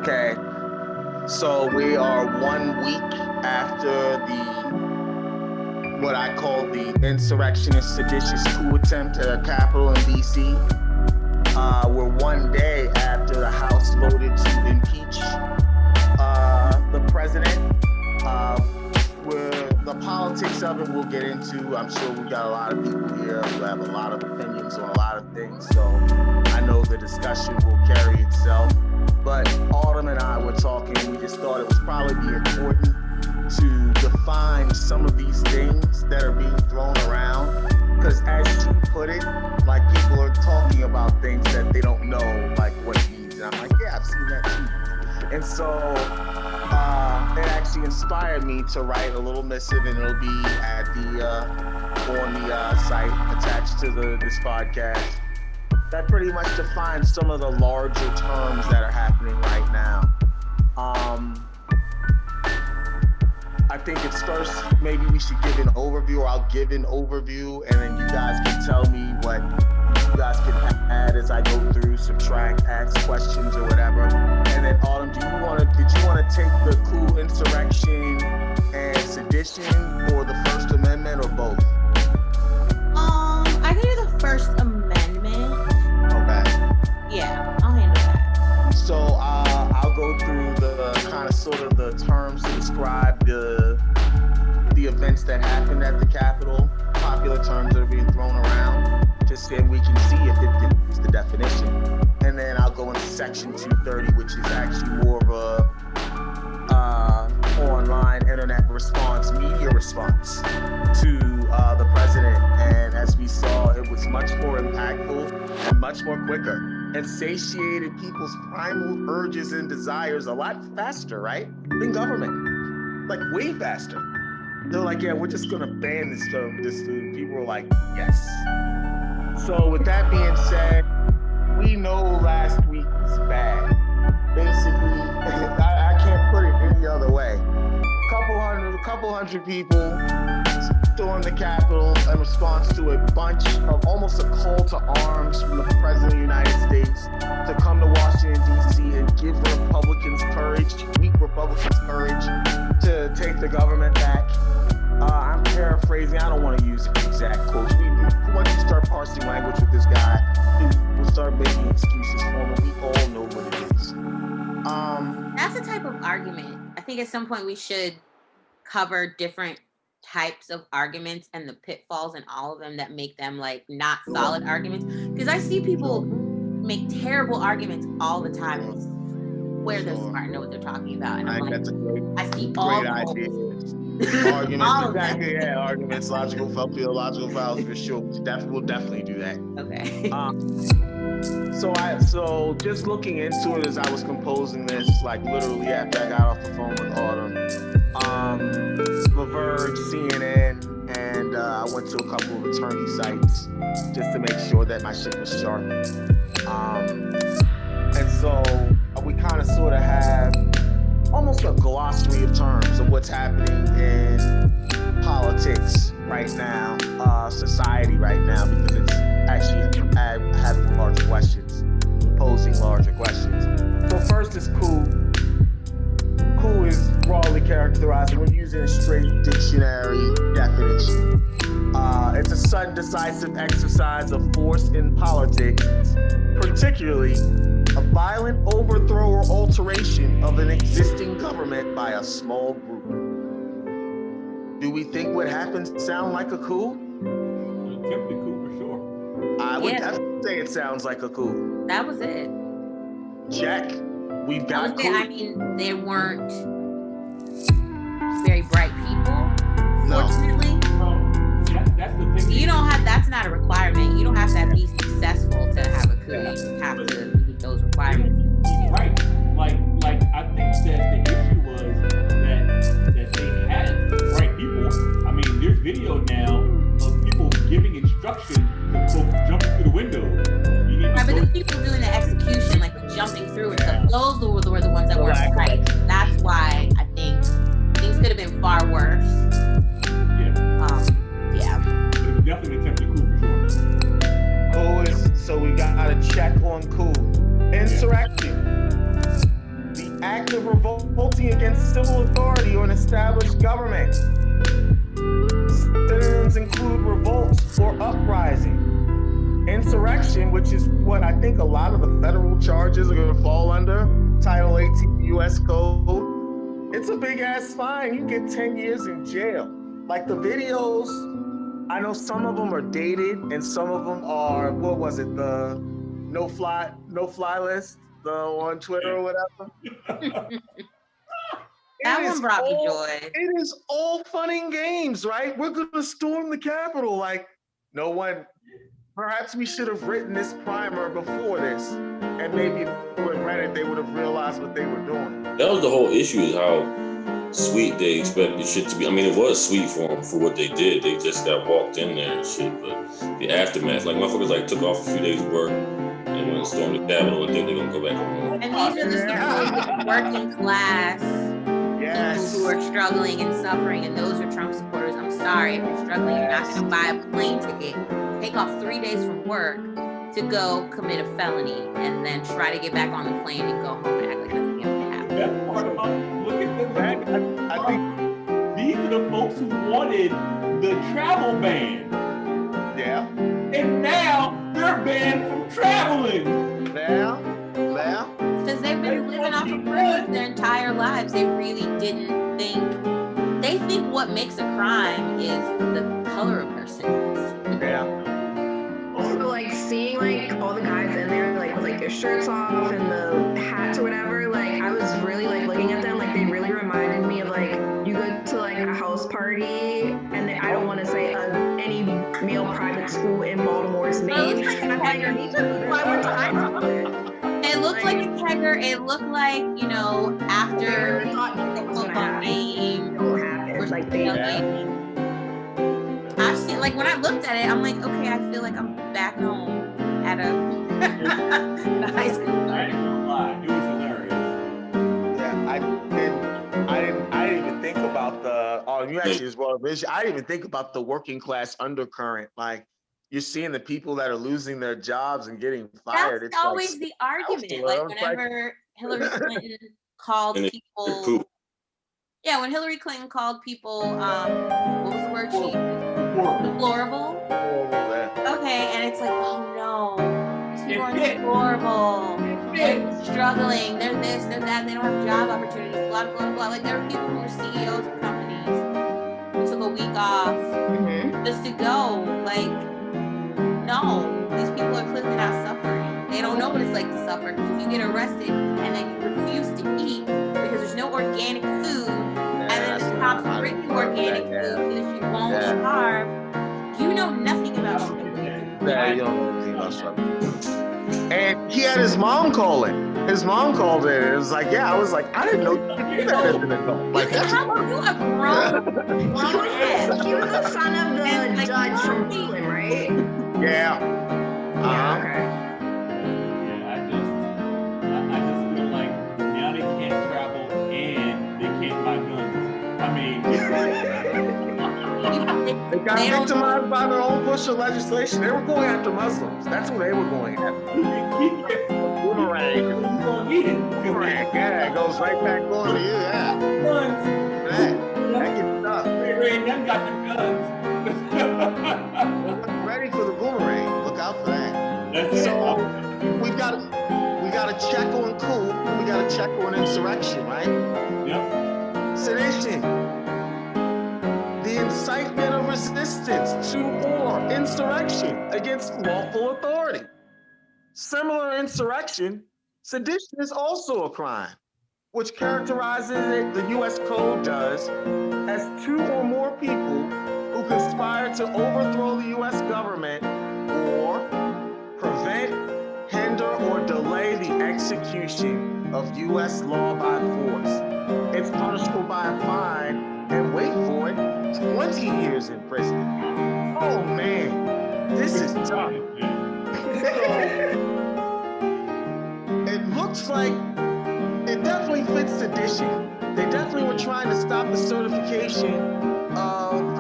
Okay, so we are 1 week after what I call the insurrectionist seditious coup attempt at a Capitol in DC. We're 1 day after the House voted to impeach the president. The politics of it we'll get into. I'm sure we got a lot of people here who have a lot of opinions on a lot of things, so I know the discussion will carry itself. But Autumn and I were talking, we just thought it would probably be important to define some of these things that are being thrown around. Because as she put it, like, people are talking about things that they don't know, like, what it means. And I'm like, yeah, I've seen that too. And so it actually inspired me to write a little missive, and it'll be at on the site attached to this podcast, that pretty much defines some of the larger terms that are happening right now. I think it's first, maybe we should give an overview, or I'll give an overview, and then you guys can tell me what you guys can add as I go through, subtract, ask questions or whatever. And then Autumn, did you want to take the coup, insurrection, and sedition, or the First Amendment, or both? I can do the First Amendment. Okay. Yeah, I'll handle that. So I'll go through the kind of sort of the terms to describe the events that happened at the Capitol, popular terms that are being thrown around, just so we can see if it fits the definition. And then I'll go into section 230, which is actually more of a online internet response, media response to the president. And as we saw, it was much more impactful and much more quicker, and satiated people's primal urges and desires a lot faster, right, than government, like way faster. They're like, yeah, we're just gonna ban this stuff. People were like, yes. So with that being said, we know last week was bad. Basically, I can't put it any other way. Couple hundred people stormed the Capitol in response to a bunch of, almost a call to arms from the President of the United States to come to Washington, D.C. and give weak Republicans courage to take the government back. I'm paraphrasing. I don't want to use exact quotes. Once you start parsing language with this guy, we'll start making excuses for him. We all know what it is. That's a type of argument. I think at some point we should cover different types of arguments and the pitfalls in all of them that make them like not solid arguments. Because I see people make terrible arguments all the time. Where they're smart and know what they're talking about. And I'm like, that's a great idea. Arguments, exactly, yeah. Arguments, logical, theological files for sure. We'll definitely do that. Okay. So just looking into it as I was composing this, like literally after I got off the phone with Autumn, The Verge, CNN, and I went to a couple of attorney sites just to make sure that my shit was sharp. And so we kind of sort of have almost a glossary of terms of what's happening in politics right now, society right now, because it's actually having large questions, posing larger questions. So first is coup. Coup is broadly characterized, when using a straight dictionary definition. It's a sudden, decisive exercise of force in politics, particularly a violent overthrow or alteration of an existing government by a small group. Do we think what happened sound like a coup? An attempted coup for sure. I would definitely say it sounds like a coup. That was it. Check. We've got coup. I mean, they weren't very bright people, fortunately. That's the thing. You don't have, that's not a requirement. You don't have to be successful to have a coup. You have to meet those requirements. Right. Like I think that the issue was that they had bright people. I mean, there's video now of people giving instructions to folks jumping through the window. Right, but the people doing the execution, like the jumping through and stuff, those were the ones that weren't right. That's why I think things could have been far worse. Yeah. But it was definitely an attempted coup for sure. So we got a check on coup. Insurrection. The revolting against civil authority or an established government. Synonyms include revolt or uprising. Insurrection, which is what I think a lot of the federal charges are going to fall under, Title 18 U.S. Code. It's a big ass fine. You get 10 years in jail. Like the videos, I know some of them are dated and some of them are, what was it, the no fly list, the on Twitter or whatever. That one brought me joy. It is all fun and games, right? We're going to storm the Capitol. Like, no one, perhaps we should have written this primer before this, and maybe if people had read it, they would have realized what they were doing. That was the whole issue, is how sweet they expected shit to be. I mean, it was sweet for them for what they did. They just got walked in there and shit. But the aftermath, like motherfuckers, like took off a few days of work and went and stormed the Capitol and think they're gonna go back home. And these are the working class people who are struggling and suffering, and those are Trump supporters. I'm sorry, if you're struggling, you're not going to buy a plane ticket, take off 3 days from work to go commit a felony, and then try to get back on the plane and go home and act like nothing ever happened. That's part about, look at the fact, I think these are the folks who wanted the travel ban. Yeah. And now they're banned from traveling. Yeah. Because they've been living off of privilege their entire lives. They really didn't think. They think what makes a crime is the color a person is. Yeah. Also, like seeing like all the guys in there, like with like their shirts off and the hats or whatever. Like I was really like looking at them, like they really reminded me of like you go to like a house party, and then I don't want to say any male private school in Baltimore's name. And I'm like, these are why we're talking about it. It looked like a kegger. It looked like, you know, after the football game. Like they I've seen, like when I looked at it, I'm like, okay, I feel like I'm back home at a high school. I ain't gonna lie, it was hilarious. Yeah, I didn't even think about the. Oh, you actually as well. I didn't even think about the working class undercurrent. Like you're seeing the people that are losing their jobs and getting fired. That's it's always like, the argument. Like whenever Hillary Clinton called people. Yeah, when Hillary Clinton called people, what was the word she used? Deplorable. Okay, and it's like, oh no, these people are deplorable. They're struggling. They're this, they're that. They don't have job opportunities. Blah blah blah. Like there are people who are CEOs of companies who took a week off just to go. Like, no, these people are clearly not suffering. They don't know what it's like to suffer. Because if you get arrested and then you refuse to eat because there's no organic food. And then the cops bring you organic food so that you won't starve. You know nothing about struggling. Yeah, you don't know anything about struggling. And he had his mom call it. His mom called it. And it was like, yeah, I was like, I didn't know you could do that as an adult. Like, You a grown man. He was the son of the judge from Brooklyn, right? Yeah. Okay. Yeah, I just feel like now they can't travel and they can't buy guns. I mean, they got victimized by their own push of legislation. They were going after Muslims. That's who they were going after. Boomerang. Boomerang. Yeah, it goes right back on to you. Yeah. Guns. That gets tough. Ray and them got the guns. Ready for the boomerang. Look out for that. So we got a check on coup. We got a check on insurrection, right? Yep. Sedition. The incitement of resistance to or insurrection against lawful authority. Similar insurrection, sedition is also a crime, which characterizes it, the U.S. Code does, as two or more people who conspire to overthrow the U.S. government or prevent, hinder, or delay the execution of U.S. law by force. It's punishable by a fine and, wait for it, 20 years in prison. Oh man, this is tough. It looks like it definitely fits sedition. They definitely were trying to stop the certification of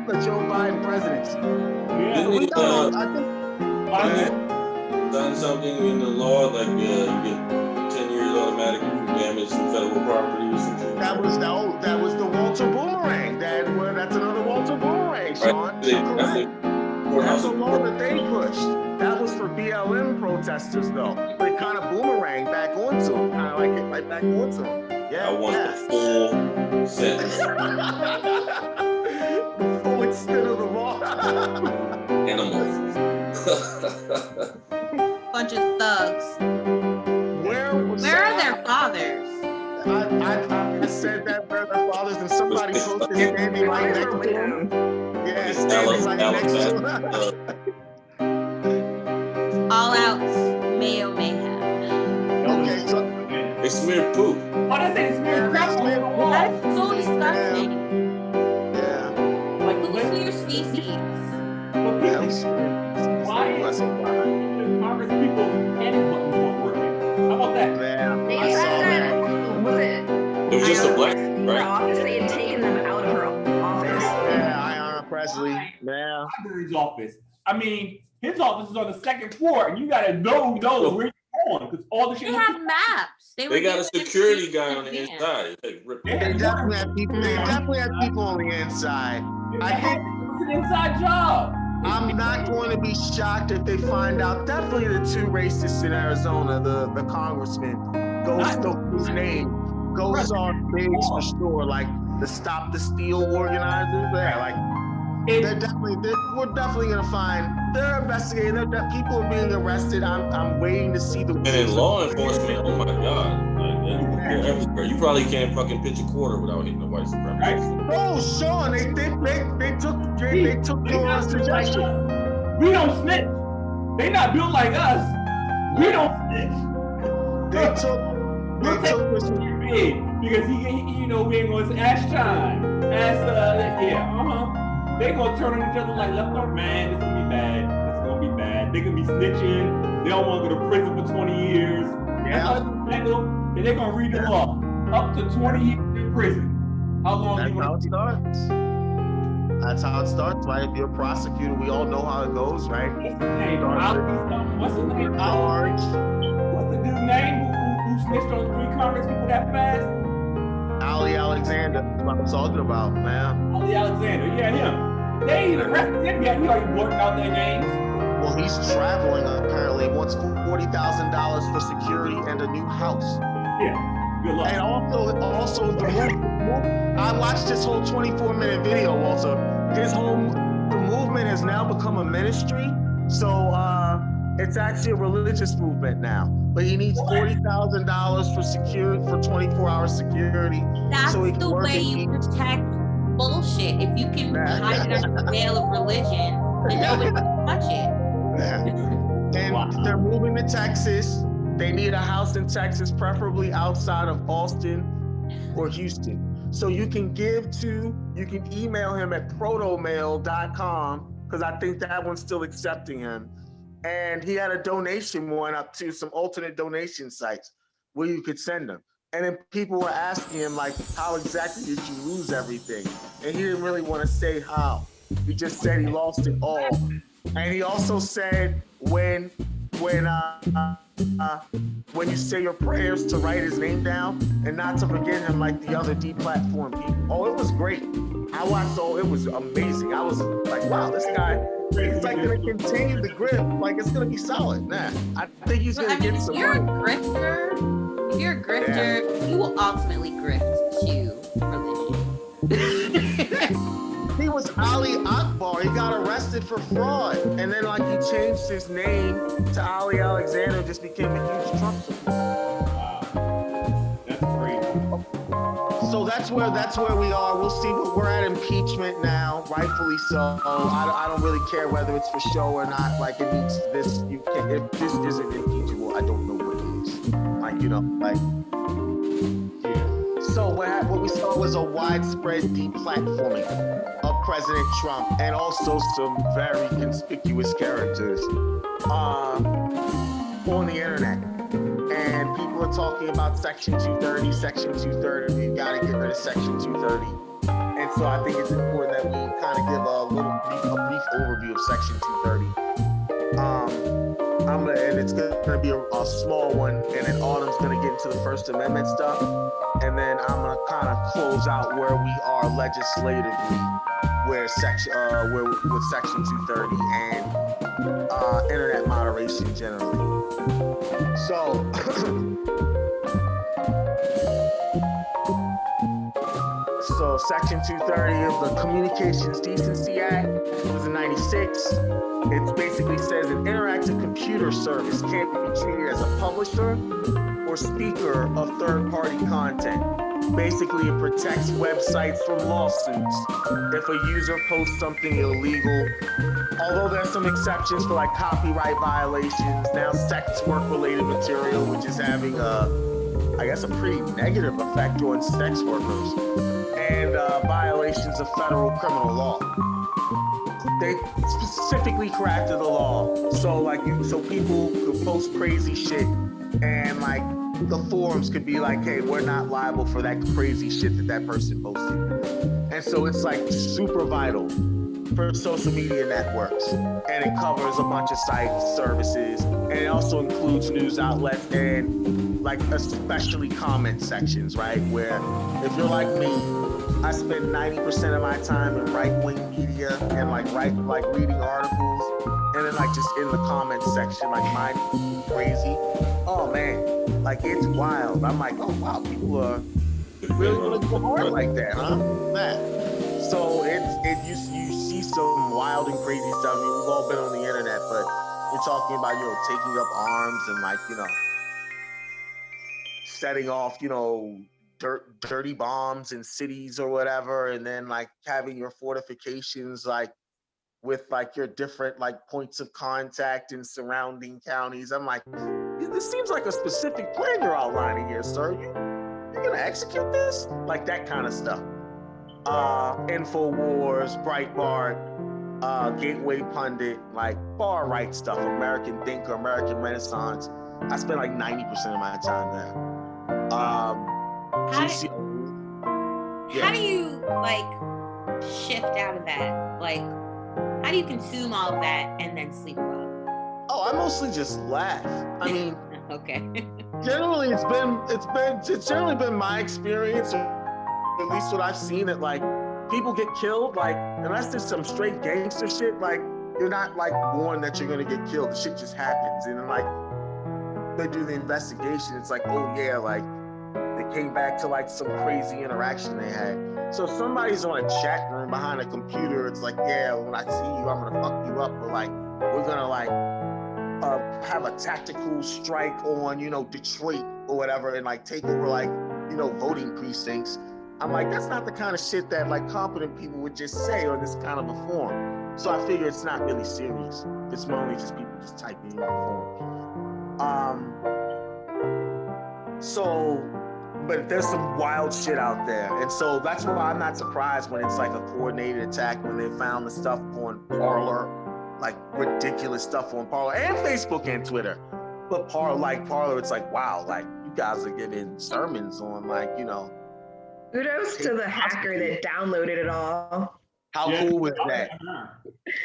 the Joe Biden presidency. Yeah. I think done something in the law, like you get 10 years security automatic damage from federal property or something? That was the Walter Boomerang. That's another Walter Boomerang, Sean. Right. You're correct. That's a law that they pushed. That was for BLM protesters, though. But it kind of boomerang back onto them, kind of like it right back onto them. Yeah, I want the full sentence. The full extent of the law. Animals. Bunch of thugs. Where are their fathers? I said that where their fathers, and somebody posted standing right next to him. Yeah, standing right next to him. All out mayo mayhem. Okay, so They smeared poop. Oh, that's it. Smeared crap on the wall. That's so disgusting. yeah. Like, Look at your feces. why is the Congress people's panic buttons weren't working? How about that? Man, They I saw said that. was it? It was just a black, Her right? office, they had taken them out of her office. Yeah, Ayanna Presley. Yeah. Library's office. I mean, his office is on the second floor, and you gotta know where you're going because all the shit. They have maps. They got a security guy on the inside. They They definitely have people on the inside. I think it's an inside job. I'm not going to be shocked if they find out. Definitely the two racists in Arizona, the congressman, whose name goes on stage for sure, like the Stop the Steal organizers. Yeah, like we're definitely gonna find. They're investigating. People are being arrested. I'm waiting to see the. And in law enforcement, oh my God. They're everywhere. You probably can't fucking pitch a quarter without hitting a white supremacist. Oh, Sean, they took your suggestion. We don't snitch. They not built like us. We don't snitch. They took this. Because he we ain't gonna say ash time. They gonna turn on each other like left arm. Man, this gonna be bad. This gonna be bad. They gonna be snitching. They don't want to go to prison for 20 years. Yeah. And they're gonna read the law. Up to 20 years in prison. How long? That's how it starts. That's how it starts, right? If you're a prosecutor, we all know how it goes, right? What's his name? What's the dude's name who snitched on 3 Congress people that fast? Ali Alexander, that's what I'm talking about, man. Ali Alexander, yeah, him. They ain't arrested him yet. He already blurting out their names. Well, he's traveling apparently. He wants $40,000 for security and a new house. Yeah, good luck. And also the movement. I watched this whole 24-minute video, Walter. The movement has now become a ministry. So it's actually a religious movement now. But he needs $40,000 for security, for 24-hour security. That's so the way you protect bullshit. If you can hide it under the veil of religion, then nobody can touch it. And they're moving to Texas. They need a house in Texas, preferably outside of Austin or Houston. So you can email him at protomail.com, because I think that one's still accepting him. And he had a donation one up to some alternate donation sites where you could send them. And then people were asking him, like, how exactly did you lose everything? And he didn't really want to say how. He just said he lost it all. And he also said when you say your prayers, to write his name down and not to forget him like the other deplatform people. Oh, it was great. I watched it was amazing. I was like, wow, this guy, it's like gonna continue the grip, like it's gonna be solid. Nah, I think he's gonna get some money. If you're a grifter, you will ultimately grift to religion. He was Ali Akbar. He got arrested for fraud. And then like he changed his name to Ali Alexander, just became a huge Trump supporter. Wow. That's crazy. So that's where we are. We'll see what we're at impeachment now, rightfully so. I don't really care whether it's for show or not. Like it needs this. You can if this isn't impeachable, I don't know what it is. So what we saw was a widespread deplatforming of President Trump and also some very conspicuous characters on the internet. And people are talking about Section 230, Section 230. We gotta get rid of Section 230. And so I think it's important that we kind of give a brief overview of Section 230. and it's gonna be a small one, and then Autumn's gonna get into the First Amendment stuff, and then I'm gonna kind of close out where we are legislatively, with Section 230 and internet moderation generally. So. So Section 230 of the Communications Decency Act was in 96. It basically says an interactive computer service can't be treated as a publisher or speaker of third-party content. Basically, it protects websites from lawsuits if a user posts something illegal. Although there's some exceptions for like copyright violations, now sex work-related material, which is having I guess a pretty negative effect on sex workers, and violations of federal criminal law. They specifically crafted the law so people could post crazy shit, and like the forums could be like, hey, we're not liable for that crazy shit that person posted. And so it's like super vital for social media networks, and it covers a bunch of sites, services, and it also includes news outlets and like especially comment sections, right? Where if you're like me, I spend 90% of my time in right-wing media and like reading articles, and then like just in the comments section, like mine crazy. Oh man, like it's wild. I'm like, oh wow, people are really gonna go hard like that, huh? Man. So you see some wild and crazy stuff. I mean, we've all been on the internet, but you're talking about, taking up arms and like, setting off, dirty bombs in cities or whatever, and then like having your fortifications like with like your different like points of contact in surrounding counties. I'm like, this seems like a specific plan you're outlining here, sir. You're gonna execute this? Like that kind of stuff. Infowars, Breitbart, Gateway Pundit, like far right stuff, American Thinker, American Renaissance. I spend like 90% of my time there. How do you like shift out of that? Like, how do you consume all of that and then sleep well? Oh, I mostly just laugh. I mean, okay. Generally, it's generally been my experience, or at least what I've seen, that like people get killed, like unless there's some straight gangster shit, like you're not like warned that you're gonna get killed. The shit just happens, and then like they do the investigation. It's like, oh yeah, like they came back to like some crazy interaction they had. So if somebody's on a chat room behind a computer, it's like, yeah, when I see you, I'm gonna fuck you up, or like we're gonna like have a tactical strike on, Detroit or whatever, and like take over like, voting precincts. I'm like, that's not the kind of shit that like competent people would just say on this kind of a forum. So I figure it's not really serious. It's mainly just people just typing in the forum. But there's some wild shit out there. And so that's why I'm not surprised when it's like a coordinated attack, when they found the stuff on Parler, like ridiculous stuff on Parler and Facebook and Twitter. But Parler, it's like, wow, like you guys are giving sermons on like, Kudos to the hacker that downloaded it all. How cool was that?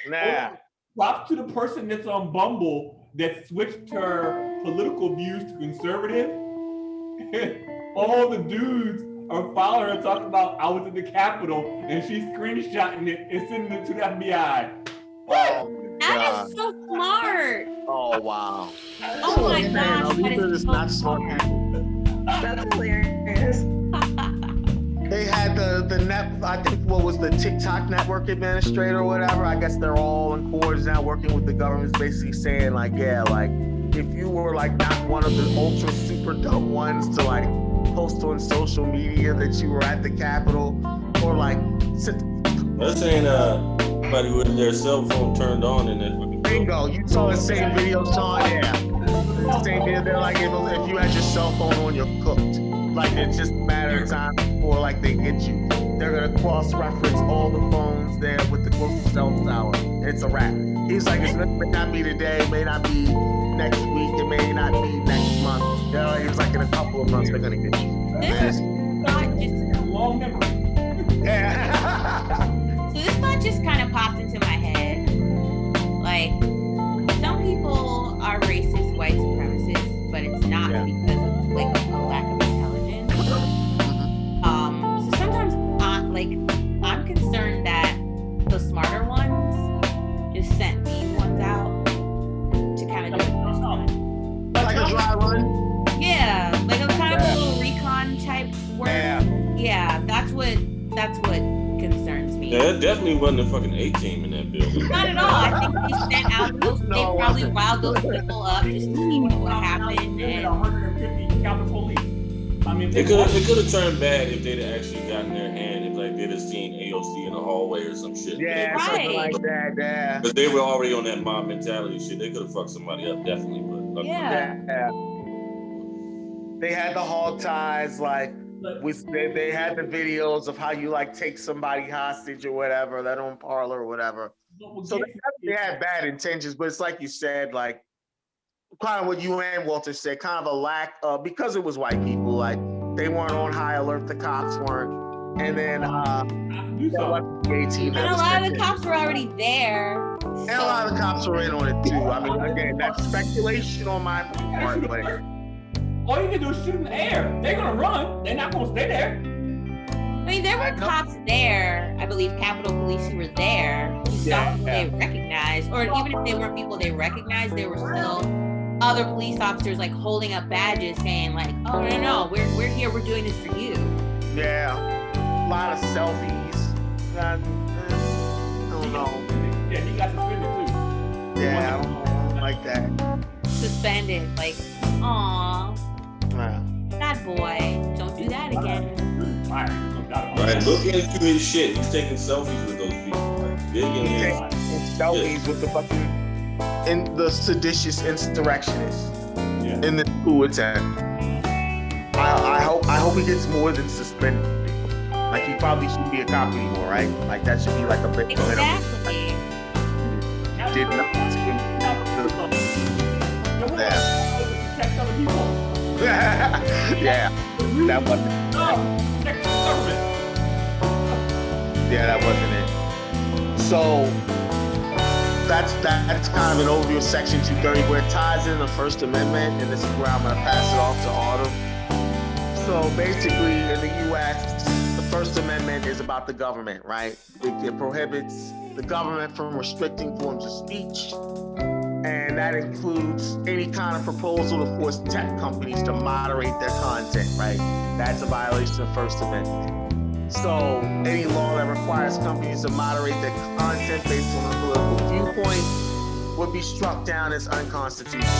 Nah. Props to the person that's on Bumble that switched her political views to conservative. All the dudes are following her talking about I was in the Capitol, and she's screenshotting it and sending it to the FBI. What? That is so smart. Oh wow. Oh my gosh, that is so smart. That's hilarious. They had I think what was the TikTok network administrator or whatever. I guess they're all in cords now working with the government, basically saying like, yeah, like if you were like not one of the ultra super dumb ones to like post on social media that you were at the Capitol, or like they're saying somebody with their cell phone turned on in it. Bingo, you saw the same video, Sean. Yeah, the same video. They're like, if you had your cell phone on, you're cooked. Like it's just a matter of time before like they get you. They're gonna cross-reference all the phones there with the closest cell tower. It's a wrap. He's like, it may not be today, it may not be next week, it may not be next month. He's like, in a couple of months they're gonna get you. This thought just a long memory. Yeah. So this thought just kind of popped into my head. Like, some people are racist Like a dry run. Yeah, like a kind of a little recon type work. Yeah, that's what concerns me. Yeah, it definitely wasn't a fucking A-team in that building. Not at all. I think they sent out those. No, They it probably wasn't. riled those people up just to see what happened. And 150 Capitol Police. I mean, It could have turned bad if they'd have actually gotten their hand, if like they'd have seen AOC in the hallway or some shit. Yeah, Right. something like that. Yeah. Because they were already on that mob mentality shit. They could have fucked somebody up, definitely. But yeah, They had the hog ties, like they had the videos of how you like take somebody hostage or whatever, that on Parlor or whatever. So they had bad intentions, but it's like you said, like kind of what you and Walter said, kind of a lack of, because it was white people, like they weren't on high alert, the cops weren't, and then and a lot of the cops were already there. And a lot of the cops were in on it too. I mean, again, that's speculation on my part, but all you can do is shoot in the air. They're gonna run. They're not gonna stay there. I mean, there were cops there, I believe, Capitol Police who were there, who saw who they recognized, or even if they weren't people they recognized, there were still other police officers like holding up badges saying like, "Oh no, we're here, we're doing this for you." yeah, a lot of selfies. I don't know. Yeah, he got suspended too. Yeah, I don't like that. Suspended, like, aw, bad boy, don't do that again. right, look into his shit. He's taking selfies with those people. Like, big in his Selfies with the fucking the seditious insurrectionists in the coup attempt. I hope he gets more than suspended. Like he probably shouldn't be a cop anymore, right? Like that should be like a bit. Exactly. Did nothing. Yeah, that wasn't. Yeah, that wasn't it. So that's kind of an overview of Section 230, where it ties in the First Amendment, and this is where I'm gonna pass it off to Autumn. So basically, in the U.S., the First Amendment is about the government, right? It prohibits the government from restricting forms of speech, and that includes any kind of proposal to force tech companies to moderate their content, right? That's a violation of the First Amendment. So any law that requires companies to moderate their content based on a political viewpoint would be struck down as unconstitutional,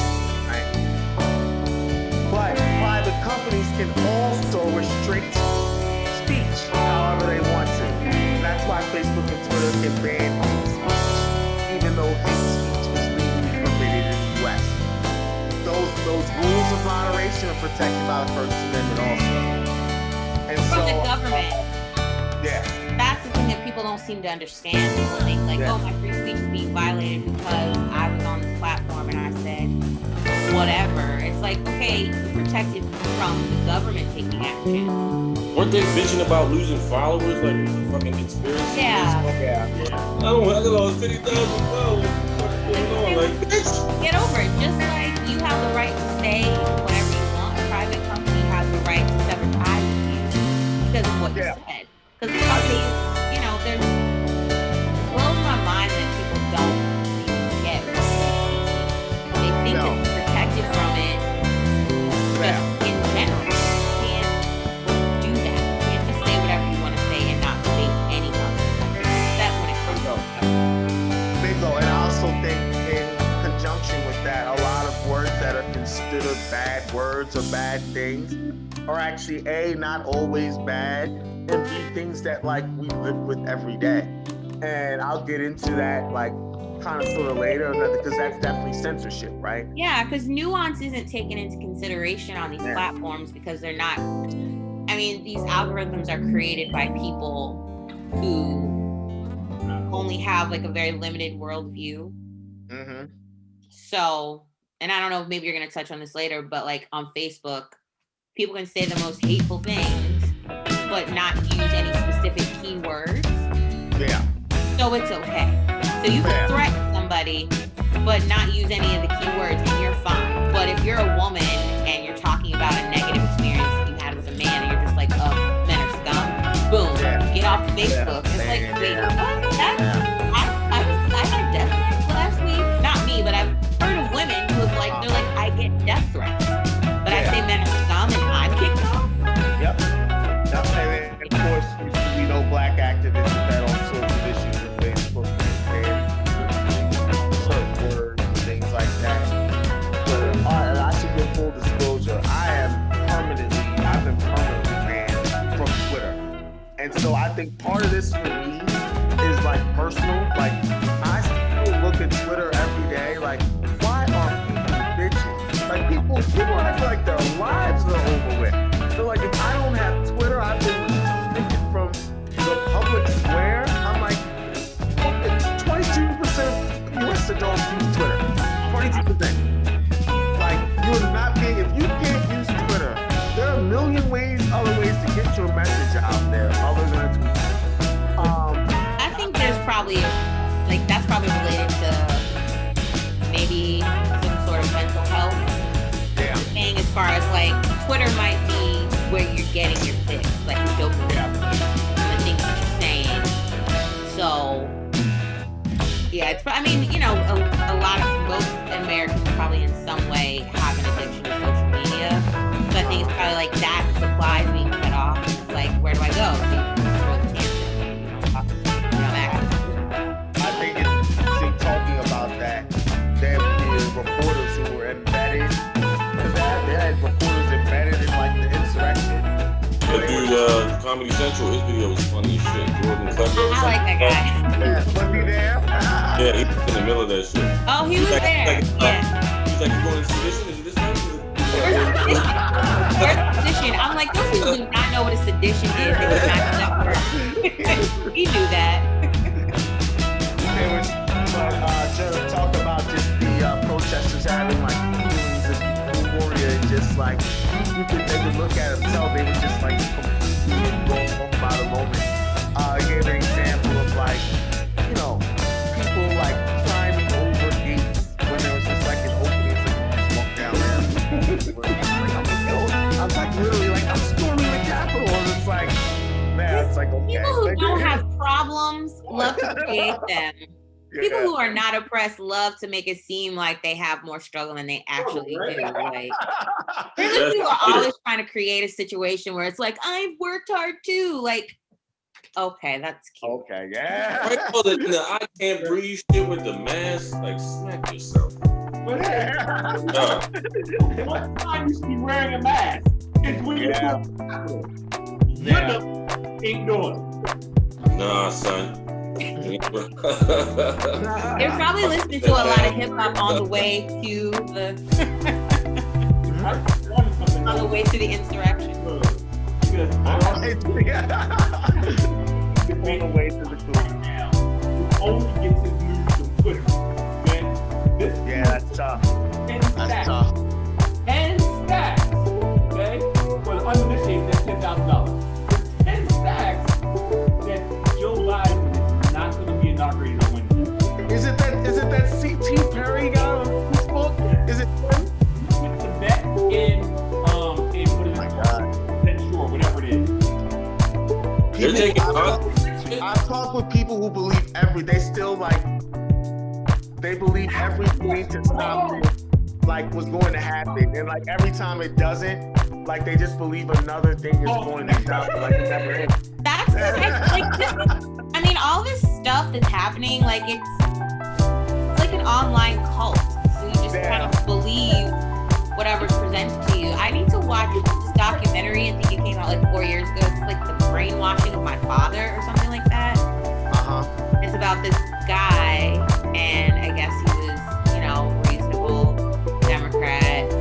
right? But private companies can also restrict speech however they want to. That's why Facebook and Twitter can ban hate speech, even though hate speech is legally permitted in the U.S. Those rules of moderation are protected by the First Amendment also. And From the government. Yeah. That's the thing that people don't seem to understand. People think like, oh, my free speech is being violated because I was on this platform and I said whatever. It's like, okay, you're protected from the government taking action. Weren't they bitching about losing followers? Like it was a fucking conspiracy? Yeah. I lost 50,000 followers. What's going on? Like, bitch. Get over it. Just like you have the right to say whatever you want, a private company has the right to sever ties with you because of what you said. Because the companies, it blows my mind that people don't even get what they think that they're protected from it just in general. You can't do that. You can't just say whatever you want to say and not face any consequences. That's when it comes to Bingo. And I also think in conjunction with that, a lot of words that are considered bad words or bad things are actually A, not always bad, and B, things that like we live with every day. And I'll get into that like kind of sort of later, because that's definitely censorship, right? Yeah, because nuance isn't taken into consideration on these platforms because they're not, I mean, these algorithms are created by people who only have like a very limited worldview. Mm-hmm. So, and I don't know, maybe you're going to touch on this later, but like on Facebook, people can say the most hateful things, but not use any specific keywords. Yeah. So it's okay. So you can threaten somebody, but not use any of the keywords, and you're fine. But if you're a woman and you're talking about a negative experience you had with a man, and you're just like, oh, men are scum, boom, get off Facebook. It's like, wait, what? I had a death threat last week. Not me, but I've heard of women who have like, they're like, I get death threats. But I say men are scum and I'm kicked off. Yep. And of course, we know black activists have had all sorts of issues with Facebook and certain words and things like that. But I should give full disclosure. I've been permanently banned from Twitter. And so I think part of this for me is like personal. Like I still look at Twitter every day. Like, why are people bitching? Like people act like their lives are over with. So like if I don't have Twitter, I've been restricted from the public square. I'm like, 22% of US adults use Twitter. 22%. Like you're not being, if you can't use Twitter, there are a million other ways to get your message out there other than Twitter. I think there's probably, like, that's probably related to maybe some sort of mental health thing, as far as like Twitter might be where you're getting your fix, like your dopamine, the things that you're saying. So yeah, it's, I mean, you know, a lot of most Americans probably in some way have an addiction to social media. So I think it's probably like that supplies being cut off. It's like, where do I go? So you throw the tantrum. I think it's interesting talking about that. There were reporters who were embedded. They had reporters embedded in like the insurrection. That dude, Comedy Central, his video was funny as shit. Jordan Clever. I like that guy. Yeah, was he there? Yeah, he was in the middle of that shit. Oh, he was there. He's like, you going to Sedition? Is it this thing? Where's Sedition? I'm like, those people do not know what a sedition is. They would not know. He knew that. Jared talked about just the protesters having like feelings of euphoria and just like they could look at them, tell they were just like completely going off by the moment. He gave an example of like, you know, people like climbing over gates when there was just like an opening, so you just walk down there. I'm like literally like I'm storming the Capitol, and it's like, man, it's like okay. People who don't have problems love to create them. People who are not oppressed love to make it seem like they have more struggle than they actually do. Like, people are always trying to create a situation where it's like, I've worked hard too. Like, okay, that's cute. Okay, yeah. Right, all the I can't breathe shit with the mask. Like, smack yourself. But hey, what time you should be wearing a mask? It's when you're ain't doing. Nah, son. They're probably listening to a lot of hip hop on the way to the the insurrection. On the way to the school. Now, who only gets his news from Twitter. When this that's tough. That's tough. 10 stacks, okay? For the uninitiated, that's $10,000. For 10 stacks, that Joe Biden is not going to be inaugurated on Wednesday. Is it that C.T. Perry guy on Facebook? Is it him? With the bet in what is it? My God. Sure, whatever it is. They're taking I've talked with people who believe they still like, they believe everything to stop this, like, was going to happen. And like, every time it doesn't, like, they just believe another thing is going to happen. Like, it never is. That's like this, I mean, all this stuff that's happening, like, it's like an online cult. So you just kind of believe whatever's presented to you. I need to watch this documentary. I think it came out like 4 years ago. It's like the brainwashing of my father or something like that. It's about this guy, and I guess he was, you know, reasonable Democrat,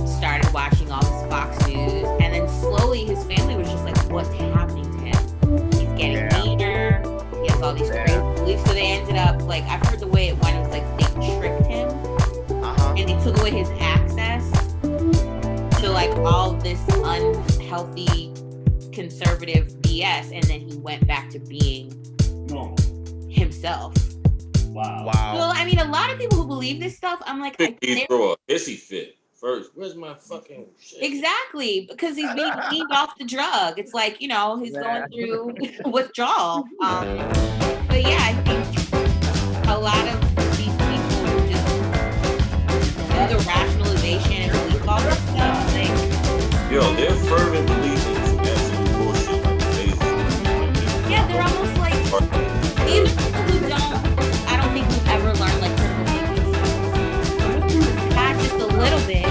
started watching all this Fox News, and then slowly his family was just like, what's happening to him? He's getting meaner, he has all these crazy beliefs. So they ended up, like, I've heard the way it went, it was like they tricked him, and they took away his access to like all this unhealthy conservative BS, and then he went back to being himself. Wow. Well, I mean, a lot of people who believe this stuff, I'm like, he throw a hissy fit first. Where's my fucking shit? Exactly, because he's being weaned off the drug. It's like, you know, he's going through withdrawal. But yeah, I think a lot of these people who just do the rational yo, they're fervent believers in some absolute bullshit like crazy. Yeah, they're almost like these are people who I don't think we've ever learned like critical thinking skills. Not just a little bit.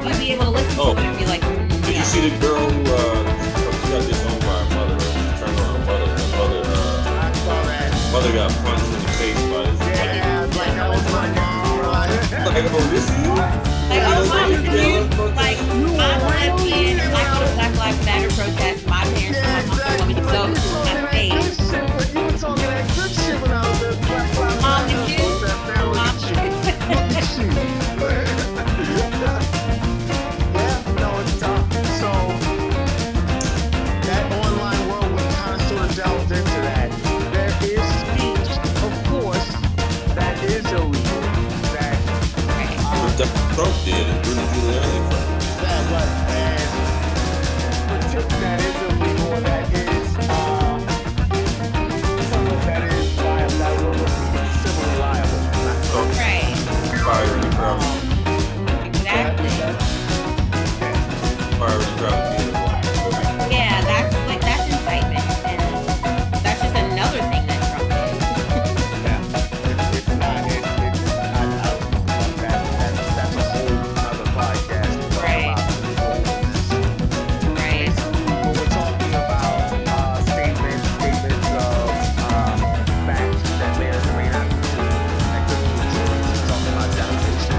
You'd be able to listen to it and be like, Did you see the girl who she got disowned by her mother? She turned on her mother. Her mother, I saw that. mother got punched in the face by this. Yeah, like that was my mom, right? Like, oh, this is you? like, oh, mom, you like, I'm lesbian. I go to Black Lives Matter protest. My parents want me to go to my face. You were talking that good shit when I was at Black Lives Mom, Matter. did you? Look at you. Yeah, no, it's tough. So that online world, we kind of sort of delved into that. There is speech, of course, that is illegal. That Trump did and Rudy Giuliani from. that is illegal, and that is something that is liable, that will be civilly liable. Right. Fire in the crowd. Exactly. Fire in the crowd. Yeah, that's incitement, and that's just another thing that Trump did. It's not. That's a whole other podcast. Right. Right. When we're talking about statements of facts that may or may not be true, that could be true. We're talking about defamation.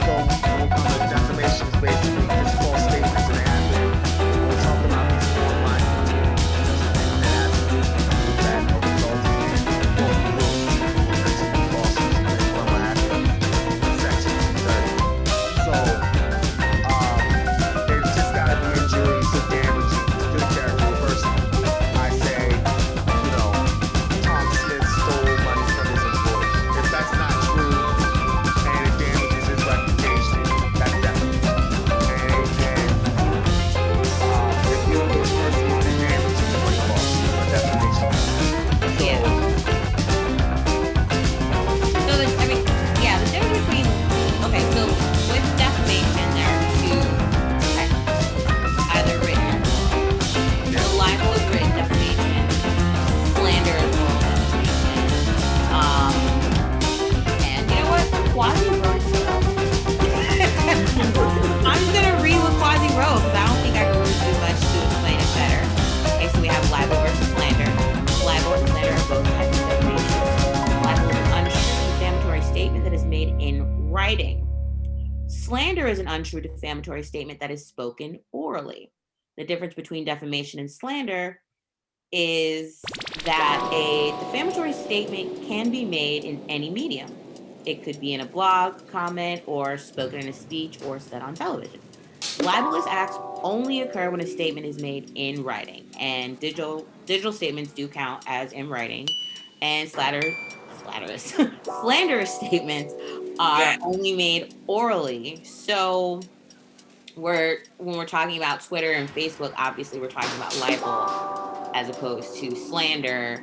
So when we come to defamation, is basically just false statements that happen. When we're talking about these online communities, that happen that are resulting in lawsuits against what happened in Section 30. So it's just got to be injuries or damaging to the character of the person. I say, Tom Smith stole money from his employees. If that's not true and it damages his reputation, that's defamation. And if you don't give a person money, damages money cost, defamation. Yeah. So the difference between so with defamation there are two types, either written or oral. So libel is written defamation, slander is oral defamation. And you know what? Quasi wrote I'm just gonna read what Quasi wrote because I don't think I can really do much to explain it better. Okay, so we have libel versus slander. Libel and slander are both types of defamation. Libel is an untrue defamatory statement that is made in writing. Slander is an untrue defamatory statement that is spoken orally. The difference between defamation and slander is that a defamatory statement can be made in any medium. It could be in a blog, comment, or spoken in a speech, or said on television. Libelous acts only occur when a statement is made in writing, and digital statements do count as in writing, and slanderous statements are only made orally. So when we're talking about Twitter and Facebook, obviously we're talking about libel as opposed to slander.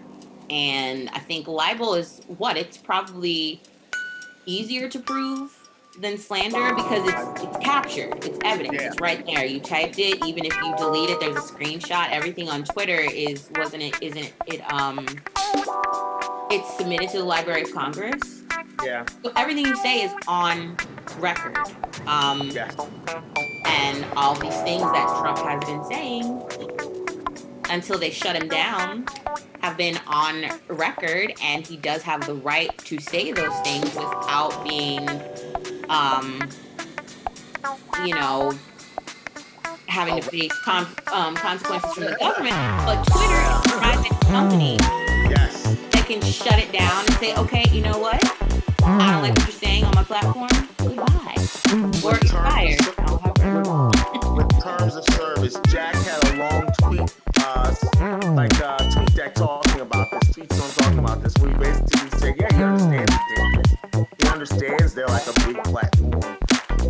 And I think libel is it's probably easier to prove than slander because it's captured, it's evidence, it's right there. You typed it, even if you delete it, there's a screenshot. Everything on Twitter it's submitted to the Library of Congress. Yeah. So everything you say is on record. And all these things that Trump has been saying until they shut him down have been on record, and he does have the right to say those things without being, having to face consequences from the government. But Twitter is a private company that can shut it down and say, okay, you know what? I don't like what you're saying on my platform. Goodbye. Or you're fired. With terms of service, Jack had a long tweet, tweet deck talking about this, tweets on talking about this, where he basically said, he understands the dangers. He understands they're like a big platform.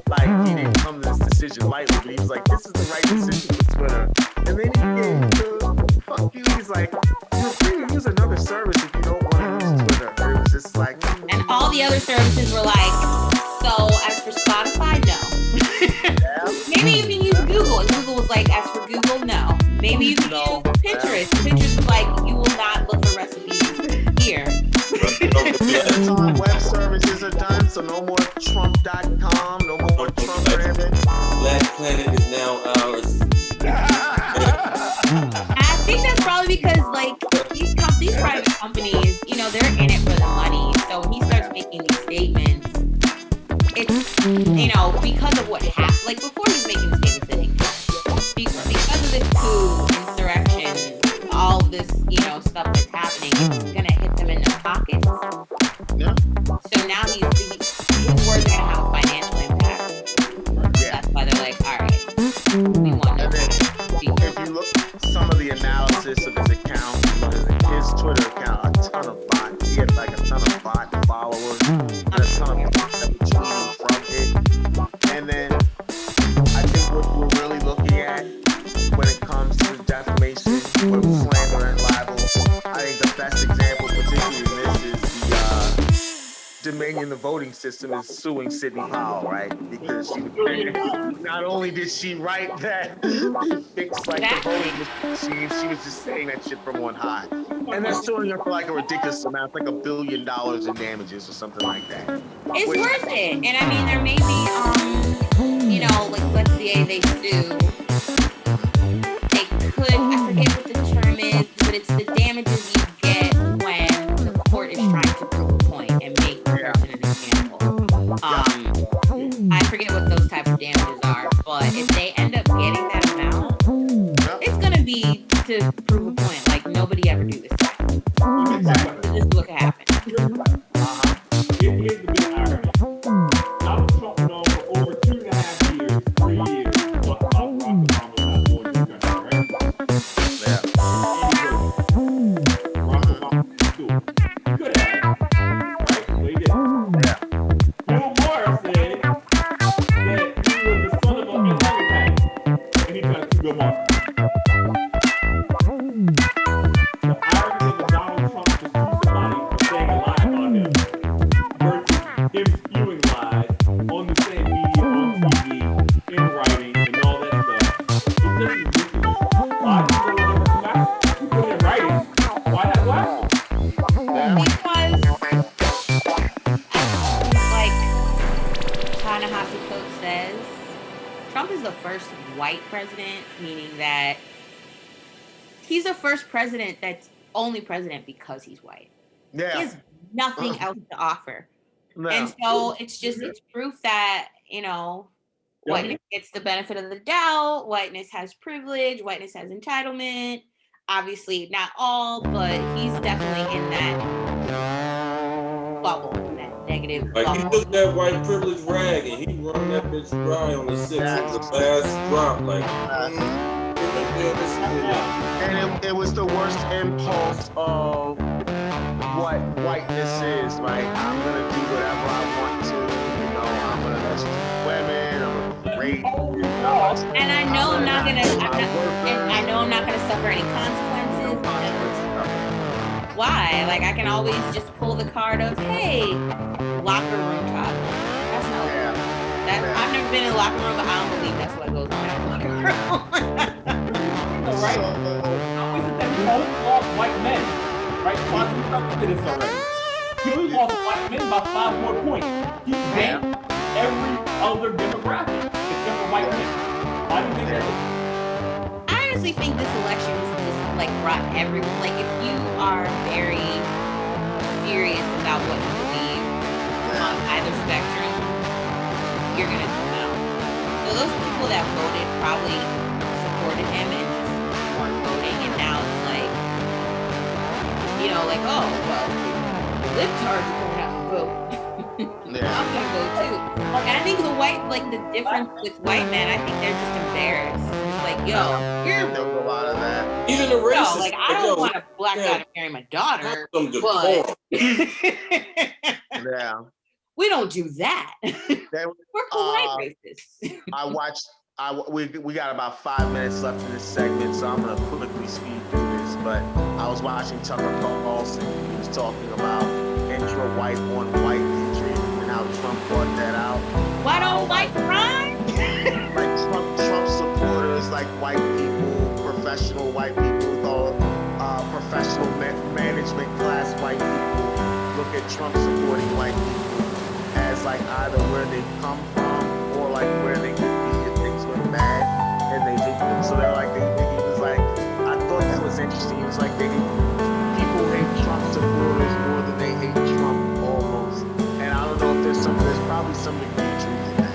Like, he didn't come to this decision lightly, but he was like, this is the right decision for Twitter. And then he gave fuck you, he's like, you're free to use another service if you don't want to use Twitter. And it was just like, and all the other services were like, so as for Spotify, no. Maybe if you Maybe you can use Pinterest. Pinterest is like, you will not look for recipes here. Time web services are done, so no more Trump.com, no more Trump branding. Black Planet is now ours. I think that's probably because like these private companies, you know, they're in it for the money. So when he starts making these statements, it's, you know, because of what happened. Like before he's making statements that didn't count. Because of this coup, insurrection, all this, you know, stuff that's happening, it's gonna hit them in their pockets. Yeah. So now his words are gonna have a financial impact. Yeah. That's why they're like, all right, we want And then, this. if you look at some of the analysis of his account, his Twitter account, a ton of bots. He had like a ton of bot followers and a ton of bots that were tweeting from it. And then I think what we're really looking at when it comes to defamation, with slander and libel, I think the best example, particularly in this, is the Dominion, the voting system, is suing Sidney Powell, right? Because not only did she write that fix like the voting machine, she was just saying that shit from on high. And they're suing her for like a ridiculous amount, like $1 billion in damages or something like that. It's worth it. And I mean, there may be, you know, like let's say they sue. They could, I forget what the term is, but it's the damages you get when the court is trying to prove a point and make the person an example. I forget what those types of damages are, but if they end up getting that amount, it's gonna be to prove a point. Like nobody ever do this. This is what could happen. Here's the big irony. Donald Trump went on for over 2.5 years, 3 years, talking about Barack Obama not going to the country, right? Yeah. Barack Obama didn't do it. He could have, right? But he didn't. Yeah. Bill Maher said that he was the son of an orangutan, and he tried to sue Bill Maher. The irony of the Donald Trump to sue somebody for saying a lie about him versus him spewing lies on the same media, on TV, in writing, and all that stuff. It's just ridiculous. Why does no one ever come back? You put it in writing. Why not go after him? Because, like Ta-Nehisi Coates says, Trump is the first white president, meaning that he's the first president that's only president because he's white. He Yeah. has nothing else to offer. No. And so it's proof that, you know, whiteness gets the benefit of the doubt, whiteness has privilege, whiteness has entitlement. Obviously, not all, but he's definitely in that bubble, that negative Like he bubble. took that white privilege rag and he run that bitch dry on the 6th. Yeah. The last drop, like. And it was the worst impulse of what whiteness is, right? I'm gonna do whatever I want to, you know, I'm gonna listen to women, I'm gonna rape, you know. And I know I'm not gonna suffer any consequences. Why? Like I can always just pull the card of, hey, locker room talk. That's not I've never been in a locker room, but I don't believe that's what goes on in a locker room. Right? How is it that we only lost white men? Right? Quantum Trump did this already. He only lost white men by 5 more points. He banked every other demographic except for white men. Why do you think that is? I honestly think this election has just like brought everyone, like if you are very serious about what you believe on either spectrum, you're gonna come out. So those people that voted probably supported him and just weren't voting, and now it's like, you know, like, oh, well, libtards are going out to vote. I'm gonna vote too. And I think the difference with white men, I think they're just embarrassed. It's like, yo, you're a lot of that. Even the racist. no, like I don't want a black guy to marry my daughter, but Yeah. we don't do that. We're polite racists. We got about 5 minutes left in this segment, so I'm gonna quickly speed through this. But I was watching Tucker Carlson. He was talking about intra-white on white hatred and how Trump brought that out. White on white crime? Like Trump supporters, like white people, professional white people, we call professional management class white people look at Trump supporting white people as like either where they come from or like where they could be if things went bad, and they hate them. So they're like, he was like, I thought that was interesting. He was like, people hate Trump supporters more than they hate Trump almost. And I don't know if there's probably some degree of truth in that.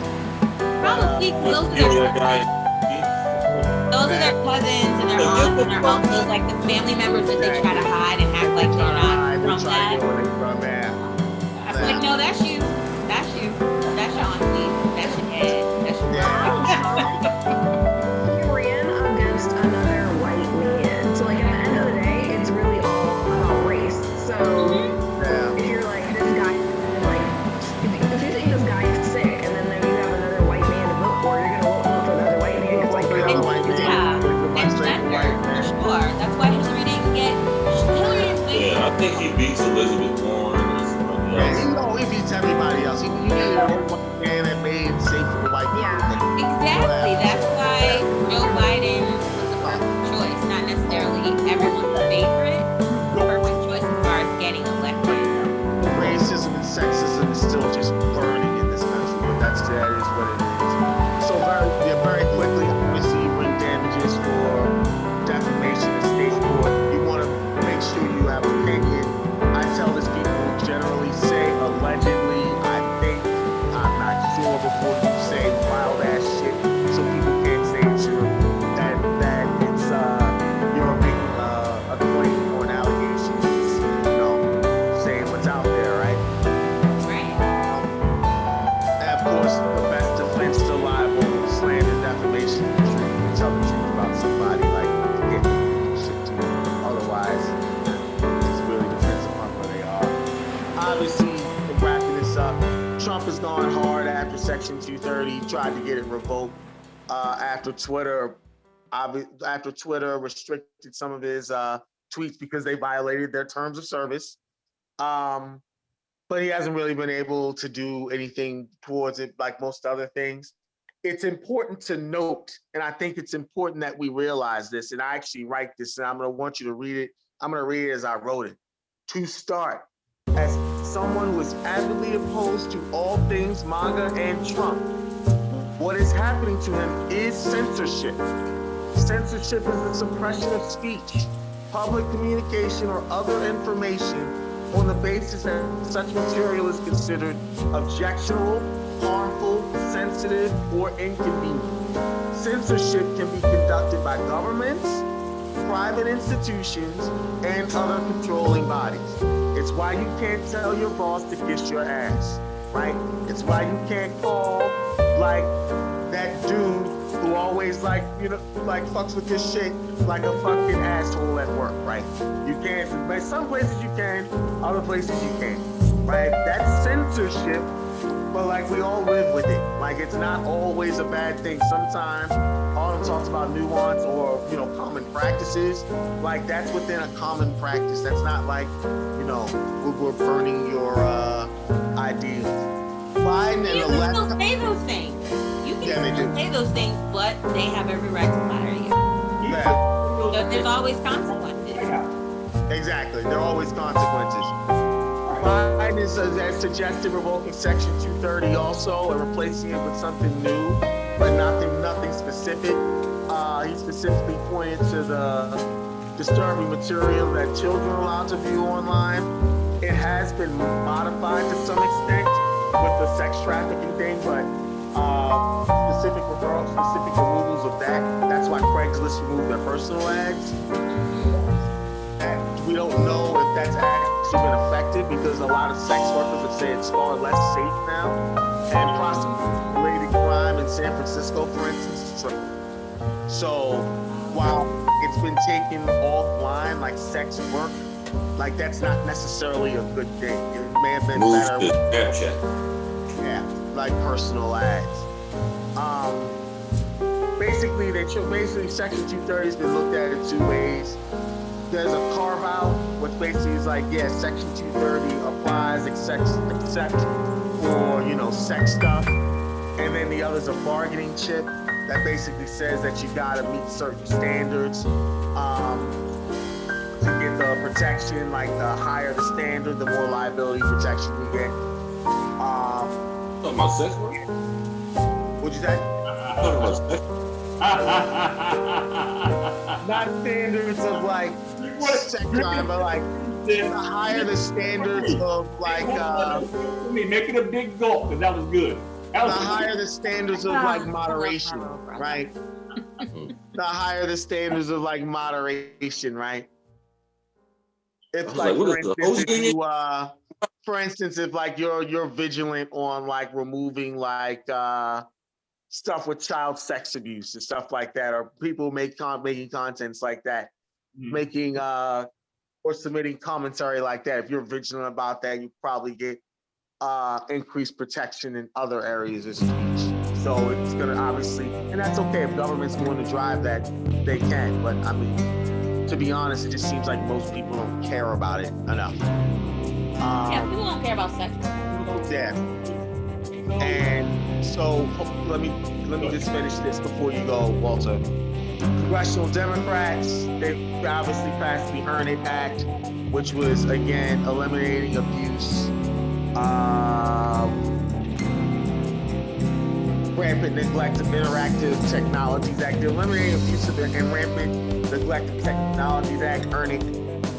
Probably those are their cousins and their aunts and their uncles, like the family members that they try to hide and act like they're not from that. Like, no, that's you. That's you. That's your auntie. That's your dad. That's your He ran against another white man. So like at the end of the day, it's really all about race. So if you're like this guy, like if you think this guy is sick, and then you have another white man to vote for, you're gonna vote for another white man because like you're white man. Sure. That's why Hillary didn't get. Yeah, I think he beats Elizabeth Warren or somebody else. He beats everybody else. He needed a white man that made it safe for the white people. Yeah, exactly. That's why Joe Biden was the perfect choice, not necessarily everyone's favorite. Perfect choice as far as getting elected. Racism and sexism is still just burning in this country, but that is what it is. So very quickly, obviously, you bring damages for defamation in state court. You want to make sure you have an opinion. I tell this people generally say allegedly, I think, I'm not sure before you say wild ass shit, so people can't say it's true. That it's you're making a claim or an allegation. Saying what's out there, right? Right. And of course, the best defense to libel, slander, defamation, is the truth. You tell the truth about somebody, like get shit to you. Otherwise, it really depends upon where they are. Obviously, wrapping this up, Trump has gone hard after Section 230. He tried to get it revoked after Twitter restricted some of his tweets because they violated their terms of service. But he hasn't really been able to do anything towards it like most other things. It's important to note, and I think it's important that we realize this, and I actually write this, and I'm going to want you to read it. I'm going to read it as I wrote it. To start, as someone who is avidly opposed to all things MAGA and Trump, what is happening to him is censorship. Censorship is the suppression of speech, public communication, or other information on the basis that such material is considered objectionable, harmful, sensitive, or inconvenient. Censorship can be conducted by governments, private institutions, and other controlling bodies. It's why you can't tell your boss to kiss your ass, right? It's why you can't call like that dude who always like fucks with your shit like a fucking asshole at work, right? You can't, but some places you can, other places you can't, right? That's censorship, but like we all live with it. Like it's not always a bad thing. Sometimes Autumn talks about nuance or, common practices. Like that's within a common practice. That's not like, we're burning your ideals. Biden and you can still say those things. You can still say those things, but they have every right to fire you. Yeah. So there's always consequences. Exactly. There are always consequences. Biden has suggested revoking Section 230 also and replacing it with something new, but nothing specific. He specifically pointed to the disturbing material that children are allowed to view online. It has been modified to some extent with the sex trafficking thing, but specific removals of that. That's why Craigslist removed their personal ads. And we don't know if that's actually been effective because a lot of sex workers have said it's far less safe now. And prostitute-related crime in San Francisco, for instance, is tripled. So while it's been taken offline, like sex work, like that's not necessarily a good thing. It may have been better. Move to Snapchat. Yeah, like personal ads. Basically, Section 230 has been looked at in two ways. There's a carve out, which basically is like, yeah, Section 230 applies except for, sex stuff. And then the other's a bargaining chip. that basically says that you gotta meet certain standards to get the protection. Like the higher the standard, the more liability protection you get. Talking about sex work? What'd you say? Talking about sex Not standards of like sex crime, but like the higher the standards of like making a big gulp because that was good. The higher the standards of like moderation, right? The higher the standards of like moderation, right? It's like, for instance, if like you're vigilant on like removing like stuff with child sex abuse and stuff like that, or people making contents like that, making or submitting commentary like that. If you're vigilant about that, you probably get increased protection in other areas of speech. So it's gonna obviously, and that's okay if government's going to drive that, they can. But I mean, to be honest, it just seems like most people don't care about it enough. Yeah, people don't care about sex. Yeah. And so let me just finish this before you go, Walter. Congressional Democrats, they obviously passed the Earn It Act, which was again eliminating abuse. Rampant neglect of interactive technologies act, eliminating abuse of and rampant neglect of technologies act, Earn It,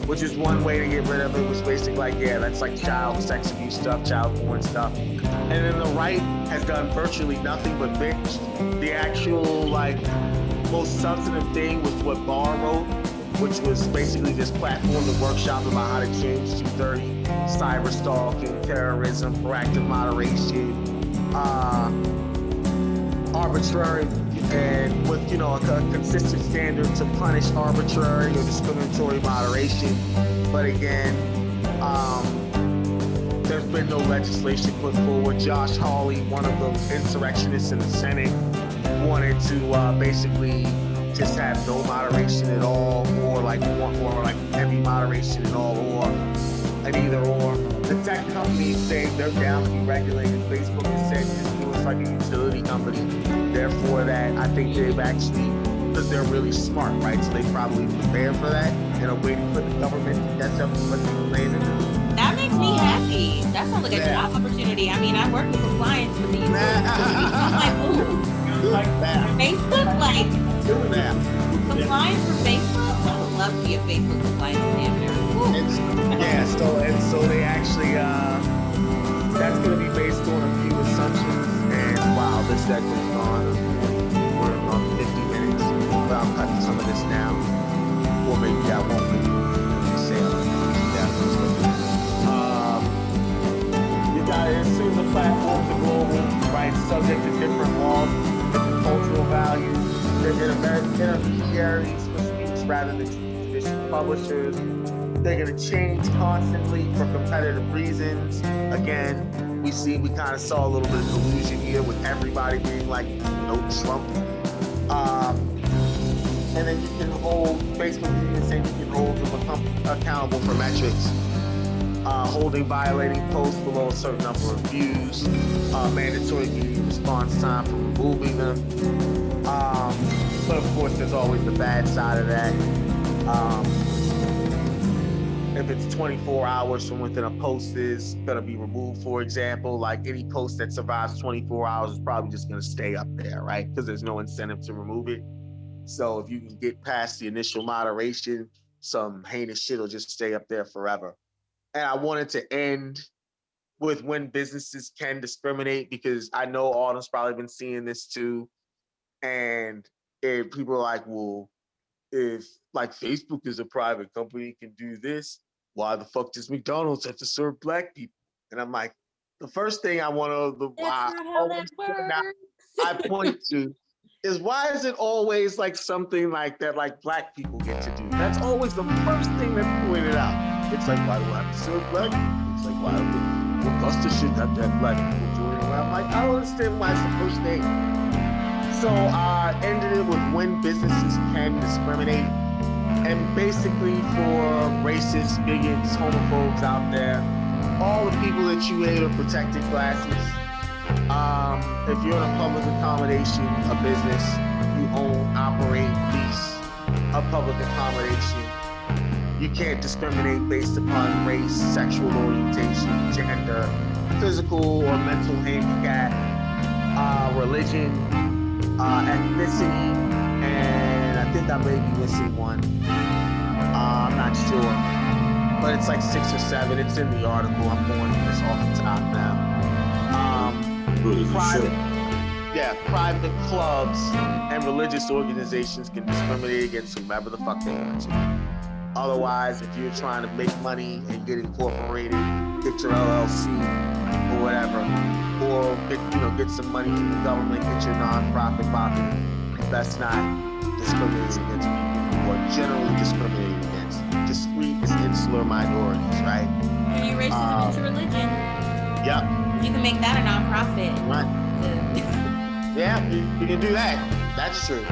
which is one way to get rid of it, was basically like, yeah, that's like child sex abuse stuff, child porn stuff. And then the right has done virtually nothing but bitch. The actual like most substantive thing was what Barr wrote, which was basically this platform to workshop about how to change 230, cyber stalking, terrorism, proactive moderation, arbitrary, and with a consistent standard to punish arbitrary or discriminatory moderation. But again, there's been no legislation put forward. Josh Hawley, one of the insurrectionists in the Senate, wanted to basically just have no moderation at all, or like heavy moderation at all, or an either or. The tech companies say they're down to be regulated. Facebook has said it's like a utility company. Therefore, that I think they've actually, because they're really smart, right? So they probably prepare for that and are waiting for the government to catch up to what people plan to do. That makes me happy. That sounds like a job opportunity. I mean, I work with compliance for the utility. I'm like, ooh. Facebook, like, compliance for Facebook? I would love to be a Facebook compliance manager. So they actually, that's going to be based on a few assumptions. And wow, this segment's gone. We're on 50 minutes. But I'll cut some of this now. Or maybe I won't. You got to assume the platforms are global, right? Subject to different laws, different cultural values. They're intermediaries for speech rather than traditional publishers. They're going to change constantly for competitive reasons. Again, we kind of saw a little bit of collusion here with everybody being like, no Trump. And then you can hold, Facebook even saying you can hold them accountable for metrics. Violating posts below a certain number of views, mandatory media response time for removing them. But of course, there's always the bad side of that. If it's 24 hours from within a post is gonna be removed, for example, like any post that survives 24 hours is probably just gonna stay up there, right? Because there's no incentive to remove it. So if you can get past the initial moderation, some heinous shit will just stay up there forever. And I wanted to end with when businesses can discriminate, because I know Autumn's probably been seeing this too. And if people are like, well, if like Facebook is a private company, can do this, why the fuck does McDonald's have to serve black people? And I'm like, the first thing I want to, I point to is, why is it always like something like that, like black people get to do? That's always the first thing that's pointed out. It's like, why do I have to serve black people? It's like, why do Augusta should have to have black people joining? I'm like, I don't understand why it's the first thing. So I ended it with when businesses can discriminate. And basically for racists, bigots, homophobes out there, all the people that you hate are protected classes. If you're in a public accommodation, a business, you own, operate, lease a public accommodation, you can't discriminate based upon race, sexual orientation, gender, physical or mental handicap, religion, ethnicity, and I think I may be missing one. I'm not sure, but it's like 6 or 7. It's in the article. I'm going this off the top now. Private clubs and religious organizations can discriminate against whomever the fuck they want to. Otherwise, if you're trying to make money and get incorporated, get your LLC or whatever, or get some money from the government, get your non-profit pocket, that's not discriminating against people who are generally discriminated against. Discrete is insular minorities, right? Can you racism into religion? Yep. You can make that a non-profit. Right. Yeah, you can do that. That's true.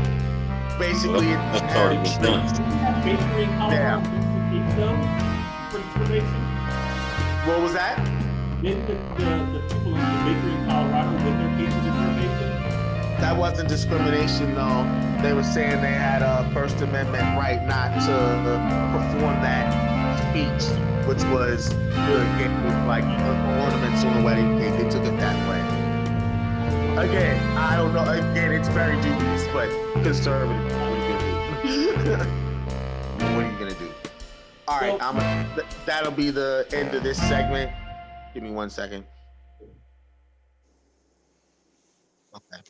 Basically, that's already been done. Bakery in Colorado, for discrimination. What was that? Didn't the people in the bakery in Colorado with their case of discrimination? That wasn't discrimination, though. They were saying they had a First Amendment right not to perform that speech, which was get like ornaments on the wedding cake. They took it that way. Again, I don't know. Again, it's very dubious, but conservative. What are you gonna do? What are you gonna do? All right, that'll be the end of this segment. Give me 1 second. Okay.